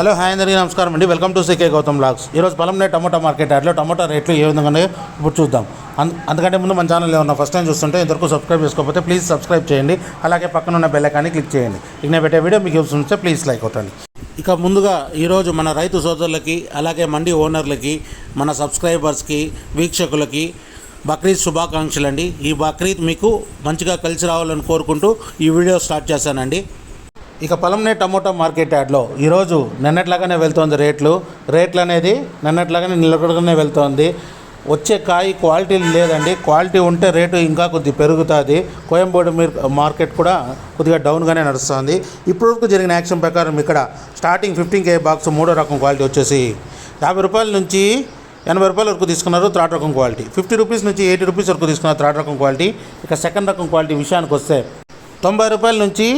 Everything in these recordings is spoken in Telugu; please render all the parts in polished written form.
హలో హాయ్ అందరికీ నమస్కారం అండి. Welcome to CK Gautam blogs. ఈరోజు పలంనేరు టమోటా మార్కెట్ యార్డ్లో టమోటా రేట్లు ఏ విధంగా ఉన్నాయో ఇప్పుడు చూద్దాం. అందుకంటే ముందు మన ఛానల్ ఏమన్నా ఫస్ట్ టైం చూస్తుంటే ఇంతవరకు సబ్స్క్రైబ్ చేసుకోకపోతే ప్లీజ్ సబ్స్క్రైబ్ చేయండి. అలాగే పక్కన ఉన్న బెల్ ఐకాన్ని క్లిక్ చేయండి. ఇక నేను పెట్టే వీడియో మీకు యూస్ ఉంటే ప్లీజ్ లైక్ కొట్టండి. ఇక ముందుగా ఈరోజు మన రైతు సోదరులకి అలాగే మండి ఓనర్లకి మన సబ్స్క్రైబర్స్కి వీక్షకులకి బక్రీద్ శుభాకాంక్షలు అండి. ఈ బక్రీద్ మీకు మంచిగా కలిసి రావాలని కోరుకుంటూ ఈ వీడియో స్టార్ట్ చేశానండి. ఇక పలంనేరు టమోటా మార్కెట్ యార్డ్లో ఈరోజు నిన్నట్లాగానే వెళ్తోంది రేట్లు అనేది నిన్నట్లాగానే నిలకడగానే వెళ్తోంది. వచ్చే కాయ క్వాలిటీ లేదండి. క్వాలిటీ ఉంటే రేటు ఇంకా కొద్దిగా పెరుగుతుంది. కోయంబేడు మార్కెట్ కూడా కొద్దిగా డౌన్గానే నడుస్తుంది. ఇప్పటివరకు జరిగిన యాక్షన్ ప్రకారం ఇక్కడ స్టార్టింగ్ 15 kg బాక్స్ మూడో రకం క్వాలిటీ వచ్చేసి 50 రూపాయల నుంచి 80 రూపాయల వరకు తీసుకున్నారు థర్డ్ రకం క్వాలిటీ. 50 రూపీస్ నుంచి 80 రూపీస్ వరకు తీసుకున్నారు థర్డ్ రకం క్వాలిటీ. ఇక సెకండ్ రకం క్వాలిటీ విషయానికి వస్తే 90 రూపాయల నుంచి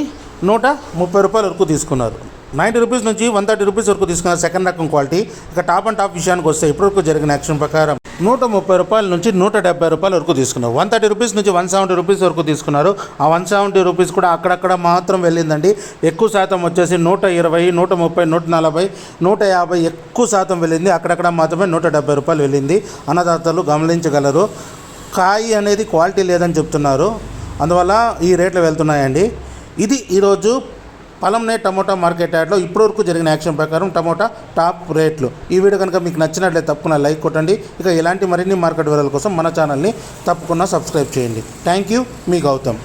130 రూపాయల వరకు తీసుకున్నారు. 90 రూపీస్ నుంచి 130 రూపీస్ వరకు తీసుకున్నారు సెకండ్ రకం క్వాలిటీ. ఇక టాప్ అండ్ టాప్ విషయానికి వస్తే ఇప్పటివరకు జరిగిన యాక్షన్ ప్రకారం 130 రూపాయల నుంచి 170 రూపాయల వరకు తీసుకున్నారు. 130 రూపీస్ నుంచి 170 రూపీస్ వరకు తీసుకున్నారు. ఆ 170 రూపీస్ కూడా అక్కడక్కడ మాత్రం వెళ్ళిందండి. ఎక్కువ శాతం వచ్చేసి 120, 130, 140, 150 ఎక్కువ శాతం వెళ్ళింది. అక్కడక్కడ మాత్రమే 170 రూపాయలు వెళ్ళింది. అన్నదాతలు గమనించగలరు. కాయ అనేది క్వాలిటీ లేదని చెప్తున్నారు. అందువల్ల ఈ రేట్లు వెళ్తున్నాయండి. ఇది ఈరోజు పలంనేరు టమోటా మార్కెట్ యార్డ్లో ఇప్పటివరకు జరిగిన యాక్షన్ ప్రకారం టమోటా టాప్ రేట్లు. ఈ వీడియో కనుక మీకు నచ్చినట్లయితే తప్పకుండా లైక్ కొట్టండి. ఇక ఇలాంటి మరిన్ని మార్కెట్ వివరాల కోసం మన ఛానల్ని తప్పకుండా సబ్స్క్రైబ్ చేయండి. థ్యాంక్ యూ, మీ గౌతమ్.